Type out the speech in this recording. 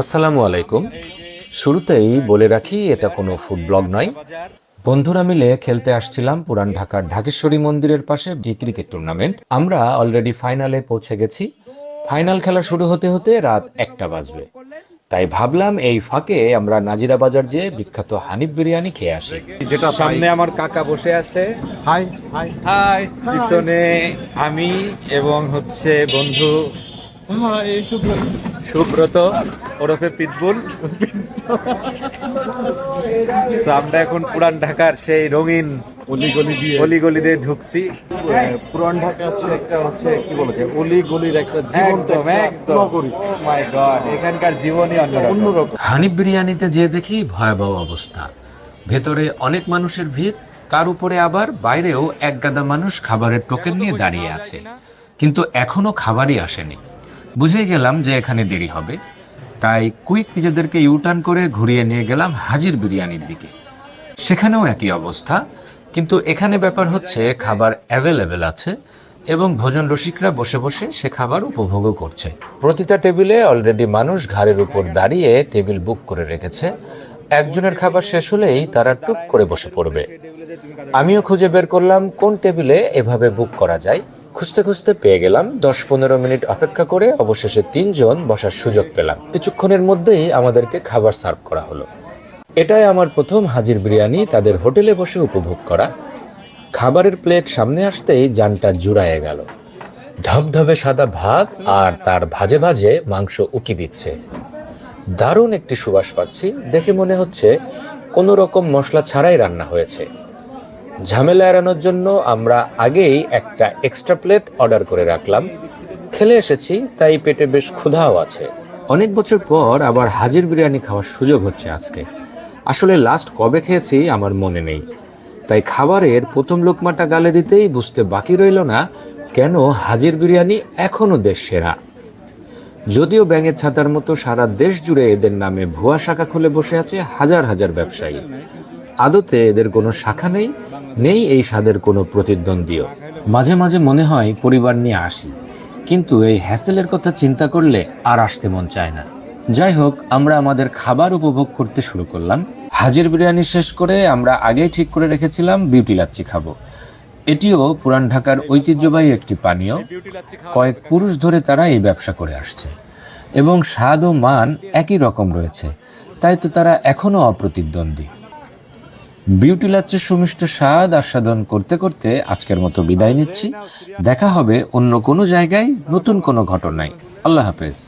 আসসালামু আলাইকুম। শুরুতেই বলে রাখি, এটা কোনো ফুড ব্লগ নয়। বন্ধুরা মিলে খেলতে আসছিলাম পুরান ঢাকার ঢাকেশ্বরী মন্দিরের পাশে ক্রিকেট টুর্নামেন্ট। আমরা অলরেডি ফাইনালে পৌঁছে গেছি। ফাইনাল খেলা শুরু হতে হতে রাত 1টা বাজবে। তাই ভাবলাম এই ফাঁকে আমরা নাজিরা বাজার যেয়ে বিখ্যাত হানিফ বিরিয়ানি খেয়ে আসি। যেটা সামনে আমার কাকা বসে আছে, হাই হাই হাই, পিছনে আমি এবং বন্ধু হাই সুব্রত ওরফে পিতবুল। So, আমরা এখন পুরান ঢাকার সেই রঙিন অলিগলি দিয়ে ঢুকছি। পুরান ঢাকা একটা কি বলছে অলিগলির একটা জীবন্ত একদম একদম নগরী। Oh my God, এখানকার জীবনই অন্যরকম। হানিফ বিরিয়ানিতে যেয়ে দেখি ভয়াবহ অবস্থা। ভেতরে অনেক মানুষের ভিড়, তার উপরে আবার বাইরেও এক গাদা মানুষ খাবারের টোকেন নিয়ে দাঁড়িয়ে আছে, কিন্তু এখনো খাবারই আসেনি। বুঝে গেলাম যে এখানে দেরি হবে, তাই কুইক নিজেদেরকে ইউটার্ন করে ঘুরিয়ে নিয়ে গেলাম হাজির বিরিয়ানির দিকে। সেখানেও একই অবস্থা, কিন্তু এখানে ব্যাপার হচ্ছে খাবার অ্যাভেলেবেল আছে এবং ভোজন রসিকরা বসে বসে সে খাবার উপভোগও করছে। প্রতিটা টেবিলে অলরেডি মানুষ ঘাড়ের উপর দাঁড়িয়ে টেবিল বুক করে রেখেছে। একজনের খাবার শেষ হলেই তারা টুক করে বসে পড়বে। আমিও খুঁজে বের করলাম কোন টেবিলে এভাবে বুক করা যায়। খুঁজতে খুঁজতে পেয়ে গেলাম। 10-15 মিনিট অপেক্ষা করে অবশেষে 3 জন বসার সুযোগ পেলাম। কিছুক্ষণের মধ্যেই আমাদেরকে খাবার সার্ভ করা হলো। এটাই আমার প্রথম হাজির বিরিয়ানি তাদের হোটেলে বসে উপভোগ করা। খাবারের প্লেট সামনে আসতেই জানটা জুড়ায়ে গেল। ধবধবে সাদা ভাত আর তার ভাজে ভাজে মাংস উকি দিচ্ছে। দারুণ একটি সুবাস পাচ্ছি। দেখে মনে হচ্ছে কোনো রকম মশলা ছাড়াই রান্না হয়েছে। ঝামেলা এড়ানোর জন্য আমরা আগেই একটা এক্সট্রা প্লেট অর্ডার করে রাখলাম। খেলে এসেছি, তাই পেটে বেশ ক্ষুধাও আছে। অনেক বছর পর আবার হাজির বিরিয়ানি খাওয়ার সুযোগ হচ্ছে আজকে। আসলে লাস্ট কবে খেয়েছি আমার মনে নেই, তাই খাবারের প্রথম লোকমাটা গালে দিতেই বুঝতে বাকি রইল না কেন হাজির বিরিয়ানি এখনো দেশ সেরা। যদিও ব্যাঙের ছাতার মতো সারা দেশ জুড়ে এদের নামে ভুয়া শাখা খুলে বসে আছে হাজার হাজার ব্যবসায়ী, আদতে এদের কোনো শাখা নেই, নেই এই স্বাদের কোনো প্রতিদ্বন্দ্বীও। মাঝে মাঝে মনে হয় পরিবার নিয়ে আসি, কিন্তু এই হ্যাসেলের কথা চিন্তা করলে আর আসতে মন চায় না। যাই হোক, আমরা আমাদের খাবার উপভোগ করতে শুরু করলাম। হাজির বিরিয়ানি শেষ করে আমরা আগেই ঠিক করে রেখেছিলাম বিউটি লাচ্ছি খাবো। এটিও পুরান ঢাকার ঐতিহ্যবাহী একটি পানীয়। কয়েক পুরুষ ধরে তারা এই ব্যবসা করে আসছে এবং স্বাদ ও মান একই রকম রয়েছে, তাই তো তারা এখনো অপ্রতিদ্বন্দ্বী। বিউটি লাচ্ছির সুমিষ্ট স্বাদ আস্বাদন করতে করতে আজকের মতো বিদায় নিচ্ছি। দেখা হবে অন্য কোনো জায়গায় নতুন কোনো ঘটনায়। আল্লাহ হাফেজ।